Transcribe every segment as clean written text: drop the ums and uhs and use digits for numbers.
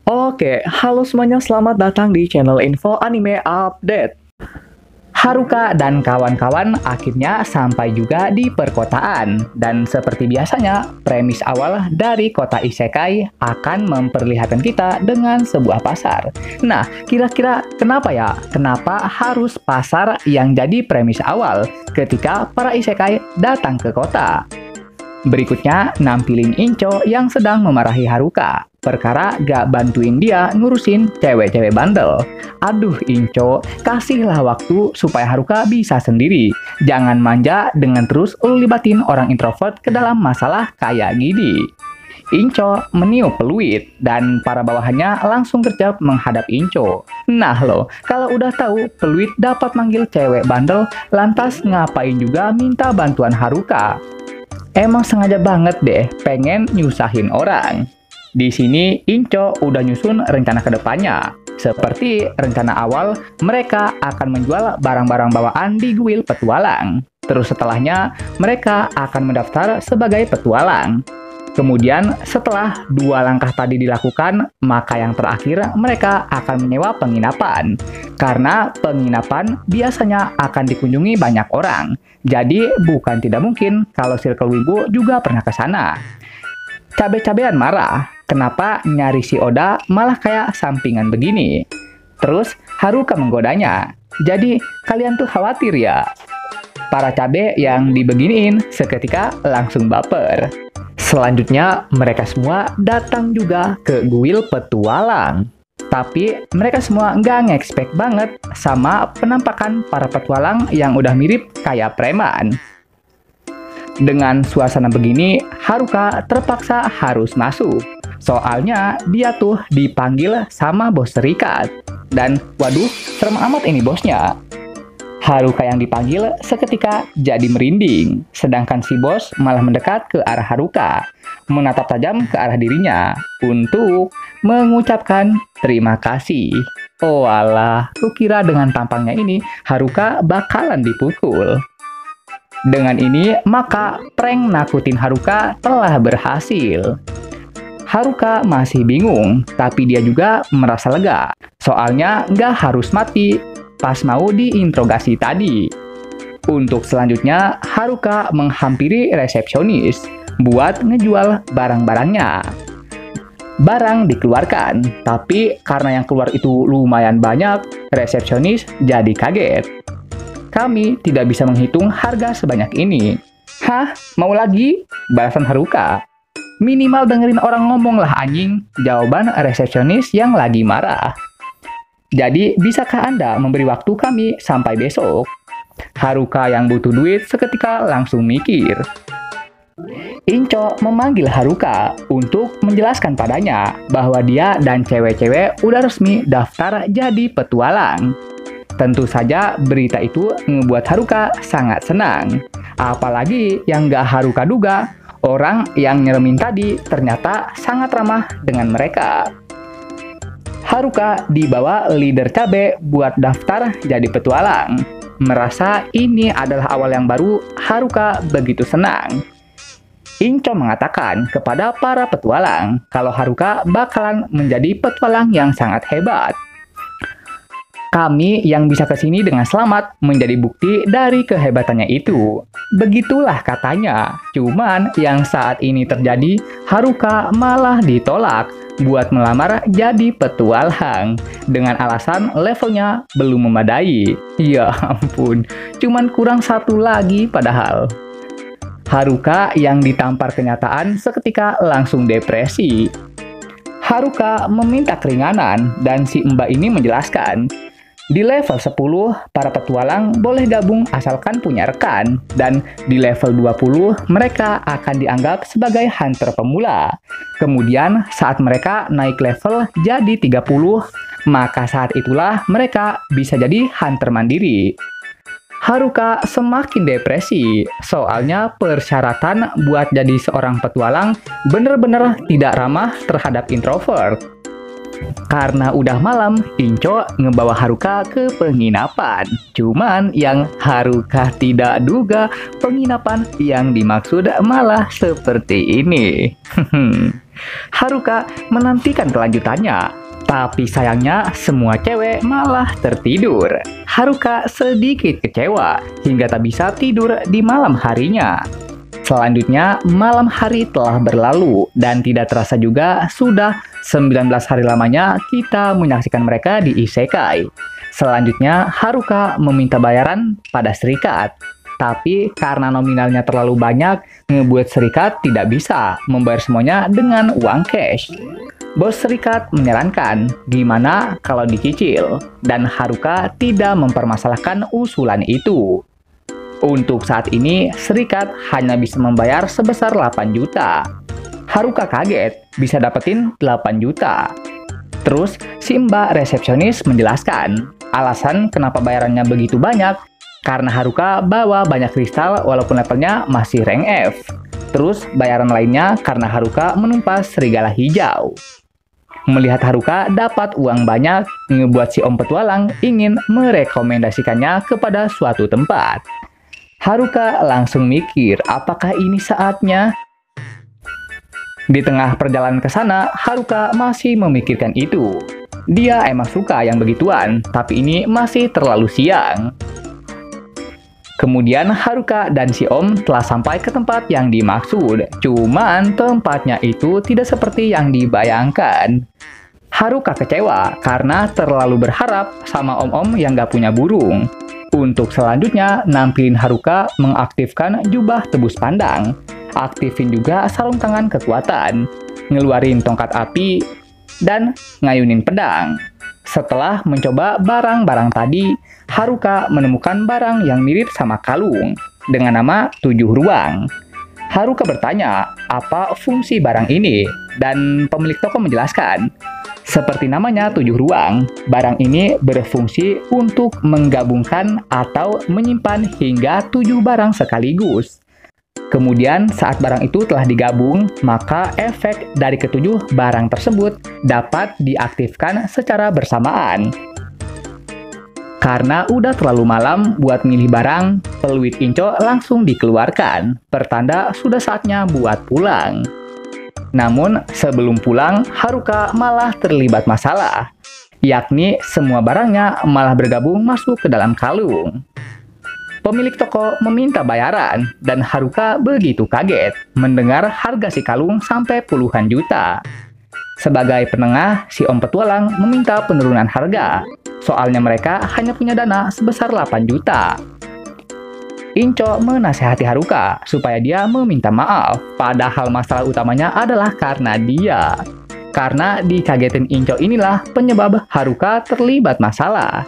Oke, halo semuanya, selamat datang di channel Info Anime Update. Haruka dan kawan-kawan akhirnya sampai juga di perkotaan. Dan seperti biasanya, premis awal dari kota Isekai akan memperlihatkan kita dengan sebuah pasar. Nah, kira-kira kenapa ya? Kenapa harus pasar yang jadi premis awal ketika para Isekai datang ke kota? Berikutnya, nampilin Incho yang sedang memarahi Haruka. Perkara gak bantuin dia ngurusin cewek-cewek bandel. Aduh Incho, kasihlah waktu supaya Haruka bisa sendiri. Jangan manja dengan terus lu libatin orang introvert ke dalam masalah kayak gini. Incho meniup peluit dan para bawahannya langsung gercep menghadap Incho. Nah lo, kalau udah tahu peluit dapat manggil cewek bandel, lantas ngapain juga minta bantuan Haruka? Emang sengaja banget deh pengen nyusahin orang. Di sini Incho udah nyusun rencana kedepannya. Seperti rencana awal, mereka akan menjual barang-barang bawaan di kuil petualang. Terus setelahnya, mereka akan mendaftar sebagai petualang. Kemudian setelah dua langkah tadi dilakukan, maka yang terakhir mereka akan menyewa penginapan. Karena penginapan biasanya akan dikunjungi banyak orang. Jadi bukan tidak mungkin kalau Circle Wibu juga pernah ke sana. Cabe-cabean marah, kenapa nyari si Oda malah kayak sampingan begini? Terus Haruka menggodanya. Jadi kalian tuh khawatir ya? Para cabe yang dibeginiin seketika langsung baper. Selanjutnya, mereka semua datang juga ke kuil petualang. Tapi mereka semua nggak nge-expect banget sama penampakan para petualang yang udah mirip kayak preman. Dengan suasana begini, Haruka terpaksa harus masuk. Soalnya dia tuh dipanggil sama bos serikat. Dan waduh, serem amat ini bosnya. Haruka yang dipanggil seketika jadi merinding, sedangkan si bos malah mendekat ke arah Haruka, menatap tajam ke arah dirinya untuk mengucapkan terima kasih. Oh alah, kukira dengan tampangnya ini Haruka bakalan dipukul. Dengan ini, maka prank nakutin Haruka telah berhasil. Haruka masih bingung, tapi dia juga merasa lega. Soalnya nggak harus mati pas mau diinterogasi tadi. Untuk selanjutnya, Haruka menghampiri resepsionis buat ngejual barang-barangnya. Barang dikeluarkan, tapi karena yang keluar itu lumayan banyak, resepsionis jadi kaget. Kami tidak bisa menghitung harga sebanyak ini. Hah? Mau lagi? Balasan Haruka. Minimal dengerin orang ngomong lah anjing, jawaban resepsionis yang lagi marah. Jadi, bisakah Anda memberi waktu kami sampai besok? Haruka yang butuh duit seketika langsung mikir. Incho memanggil Haruka untuk menjelaskan padanya bahwa dia dan cewek-cewek udah resmi daftar jadi petualang. Tentu saja berita itu ngebuat Haruka sangat senang. Apalagi yang gak Haruka duga, orang yang nyeremin tadi ternyata sangat ramah dengan mereka. Haruka dibawa leader cabe buat daftar jadi petualang. Merasa ini adalah awal yang baru, Haruka begitu senang. Incho mengatakan kepada para petualang kalau Haruka bakalan menjadi petualang yang sangat hebat. Kami yang bisa kesini dengan selamat menjadi bukti dari kehebatannya itu. Begitulah katanya. Cuman yang saat ini terjadi, Haruka malah ditolak buat melamar jadi petualang dengan alasan levelnya belum memadai. Ya ampun, cuman kurang satu lagi padahal. Haruka yang ditampar kenyataan seketika langsung depresi. Haruka meminta keringanan dan si mbak ini menjelaskan, di level 10, para petualang boleh gabung asalkan punya rekan. Dan di level 20, mereka akan dianggap sebagai hunter pemula. Kemudian, saat mereka naik level jadi 30, maka saat itulah mereka bisa jadi hunter mandiri. Haruka semakin depresi, soalnya persyaratan buat jadi seorang petualang bener-bener tidak ramah terhadap introvert. Karena udah malam, Inco ngebawa Haruka ke penginapan. Cuman yang Haruka tidak duga, penginapan yang dimaksud malah seperti ini. Haruka menantikan kelanjutannya, tapi sayangnya semua cewek malah tertidur. Haruka sedikit kecewa hingga tak bisa tidur di malam harinya. Selanjutnya, malam hari telah berlalu dan tidak terasa juga sudah 19 hari lamanya kita menyaksikan mereka di isekai. Selanjutnya, Haruka meminta bayaran pada serikat. Tapi karena nominalnya terlalu banyak, ngebuat serikat tidak bisa membayar semuanya dengan uang cash. Bos serikat menyarankan gimana kalau dicicil, dan Haruka tidak mempermasalahkan usulan itu. Untuk saat ini, serikat hanya bisa membayar sebesar 8 juta. Haruka kaget bisa dapetin 8 juta. Terus, si mbak resepsionis menjelaskan, alasan kenapa bayarannya begitu banyak, karena Haruka bawa banyak kristal walaupun levelnya masih rank F. Terus, bayaran lainnya karena Haruka menumpas serigala hijau. Melihat Haruka dapat uang banyak, ngebuat si Om Petualang ingin merekomendasikannya kepada suatu tempat. Haruka langsung mikir, apakah ini saatnya? Di tengah perjalanan ke sana, Haruka masih memikirkan itu. Dia emang suka yang begituan, tapi ini masih terlalu siang. Kemudian Haruka dan si Om telah sampai ke tempat yang dimaksud. Cuman tempatnya itu tidak seperti yang dibayangkan. Haruka kecewa karena terlalu berharap sama om-om yang gak punya burung. Untuk selanjutnya, nampilin Haruka mengaktifkan jubah tebus pandang. Aktifin juga sarung tangan kekuatan, ngeluarin tongkat api, dan ngayunin pedang. Setelah mencoba barang-barang tadi, Haruka menemukan barang yang mirip sama kalung, dengan nama 7 ruang. Haruka bertanya, apa fungsi barang ini? Dan pemilik toko menjelaskan, seperti namanya 7 ruang, barang ini berfungsi untuk menggabungkan atau menyimpan hingga 7 barang sekaligus. Kemudian saat barang itu telah digabung, maka efek dari ketujuh barang tersebut dapat diaktifkan secara bersamaan. Karena udah terlalu malam buat milih barang, peluit Inco langsung dikeluarkan, pertanda sudah saatnya buat pulang. Namun, sebelum pulang, Haruka malah terlibat masalah, yakni semua barangnya malah bergabung masuk ke dalam kalung. Pemilik toko meminta bayaran, dan Haruka begitu kaget mendengar harga si kalung sampai puluhan juta. Sebagai penengah, si Om Petualang meminta penurunan harga, soalnya mereka hanya punya dana sebesar 8 juta. Inco menasehati Haruka supaya dia meminta maaf, padahal masalah utamanya adalah karena dia. Karena dikagetin Inco inilah penyebab Haruka terlibat masalah.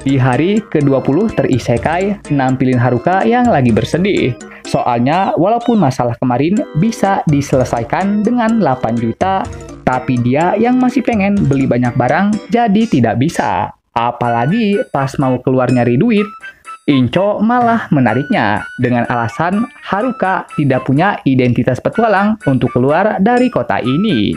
Di hari ke-20 terisekai, nampilin Haruka yang lagi bersedih. Soalnya walaupun masalah kemarin bisa diselesaikan dengan 8 juta, tapi dia yang masih pengen beli banyak barang jadi tidak bisa. Apalagi pas mau keluar nyari duit, Inco malah menariknya dengan alasan Haruka tidak punya identitas petualang untuk keluar dari kota ini.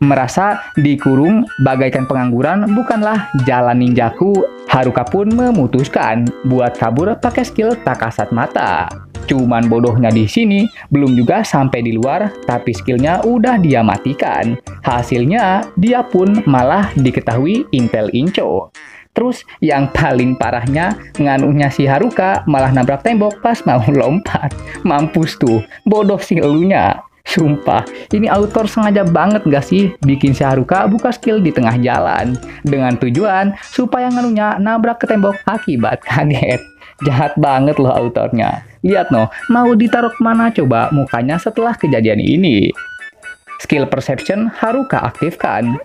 Merasa dikurung bagaikan pengangguran bukanlah jalan ninjaku, Haruka pun memutuskan buat kabur pakai skill tak kasat mata. Cuman bodohnya di sini belum juga sampai di luar, tapi skillnya udah dia matikan. Hasilnya dia pun malah diketahui intel Inco. Terus yang paling parahnya, nganunya si Haruka malah nabrak tembok pas mau lompat. Mampus tuh, bodoh sih elunya. Sumpah, ini autor sengaja banget gak sih bikin si Haruka buka skill di tengah jalan? Dengan tujuan supaya nganunya nabrak ke tembok akibat kaget. Jahat banget loh autornya. Lihat noh, mau ditaruh kemana coba mukanya setelah kejadian ini? Skill Perception Haruka aktifkan.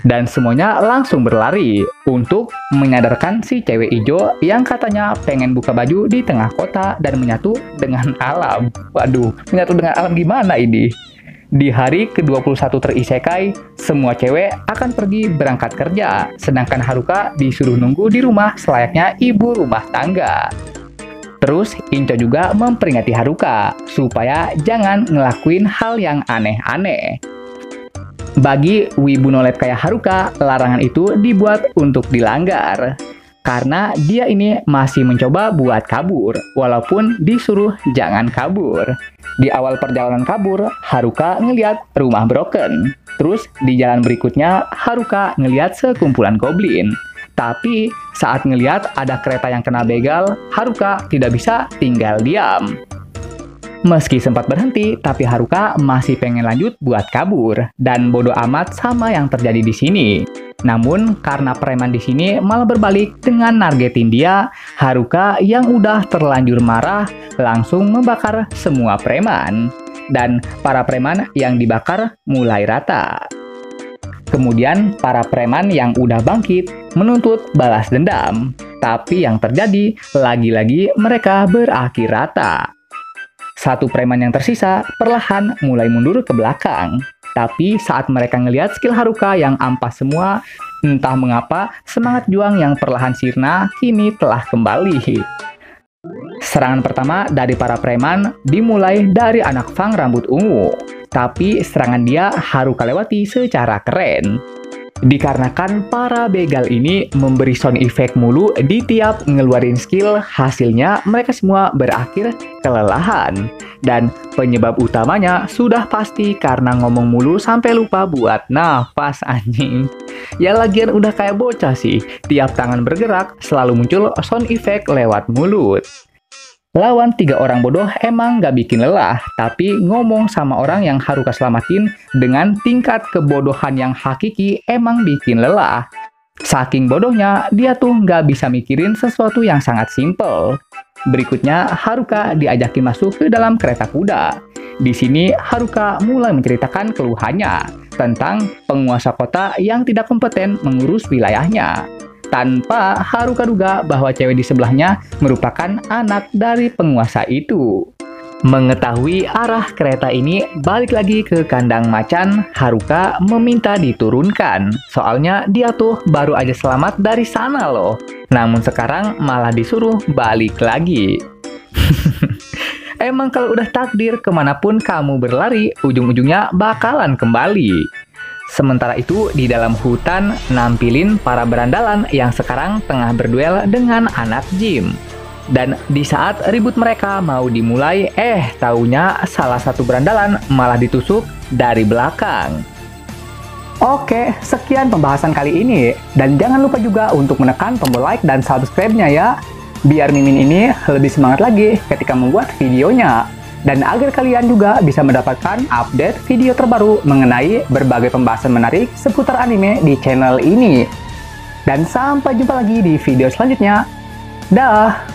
Dan semuanya langsung berlari untuk menyadarkan si cewek hijau yang katanya pengen buka baju di tengah kota dan menyatu dengan alam. Waduh, menyatu dengan alam gimana ini? Di hari ke-21 terisekai, semua cewek akan pergi berangkat kerja, sedangkan Haruka disuruh nunggu di rumah selayaknya ibu rumah tangga. Terus, Inco juga memperingati Haruka supaya jangan ngelakuin hal yang aneh-aneh. Bagi wibu nolep kayak Haruka, larangan itu dibuat untuk dilanggar. Karena dia ini masih mencoba buat kabur, walaupun disuruh jangan kabur. Di awal perjalanan kabur, Haruka ngeliat rumah broken. Terus di jalan berikutnya, Haruka ngeliat sekumpulan goblin. Tapi saat ngeliat ada kereta yang kena begal, Haruka tidak bisa tinggal diam. Meski sempat berhenti, tapi Haruka masih pengen lanjut buat kabur dan bodoh amat sama yang terjadi di sini. Namun karena preman di sini malah berbalik dengan nargetin dia, Haruka yang udah terlanjur marah langsung membakar semua preman. Dan para preman yang dibakar mulai rata. Kemudian para preman yang udah bangkit menuntut balas dendam. Tapi yang terjadi lagi-lagi mereka berakhir rata. Satu preman yang tersisa perlahan mulai mundur ke belakang. Tapi saat mereka ngelihat skill Haruka yang ampas semua, entah mengapa semangat juang yang perlahan sirna kini telah kembali. Serangan pertama dari para preman dimulai dari anak Fang rambut ungu. Tapi serangan dia Haruka lewati secara keren. Dikarenakan para begal ini memberi sound effect mulu di tiap ngeluarin skill, hasilnya mereka semua berakhir kelelahan. Dan penyebab utamanya sudah pasti karena ngomong mulu sampai lupa buat nafas anjing. Ya lagian udah kayak bocah sih, tiap tangan bergerak selalu muncul sound effect lewat mulut. Lawan 3 orang bodoh emang gak bikin lelah, tapi ngomong sama orang yang Haruka selamatin dengan tingkat kebodohan yang hakiki emang bikin lelah. Saking bodohnya, dia tuh gak bisa mikirin sesuatu yang sangat simple. Berikutnya, Haruka diajakin masuk ke dalam kereta kuda. Di sini, Haruka mulai menceritakan keluhannya tentang penguasa kota yang tidak kompeten mengurus wilayahnya. Tanpa Haruka duga bahwa cewek di sebelahnya merupakan anak dari penguasa itu. Mengetahui arah kereta ini balik lagi ke kandang macan, Haruka meminta diturunkan. Soalnya dia tuh baru aja selamat dari sana loh. Namun sekarang malah disuruh balik lagi. Emang kalau udah takdir kemanapun kamu berlari, ujung-ujungnya bakalan kembali. Sementara itu, di dalam hutan, nampilin para berandalan yang sekarang tengah berduel dengan anak Jim. Dan di saat ribut mereka mau dimulai, taunya salah satu berandalan malah ditusuk dari belakang. Oke, sekian pembahasan kali ini. Dan jangan lupa juga untuk menekan tombol like dan subscribe-nya ya. Biar Mimin ini lebih semangat lagi ketika membuat videonya. Dan agar kalian juga bisa mendapatkan update video terbaru mengenai berbagai pembahasan menarik seputar anime di channel ini. Dan sampai jumpa lagi di video selanjutnya. Dah!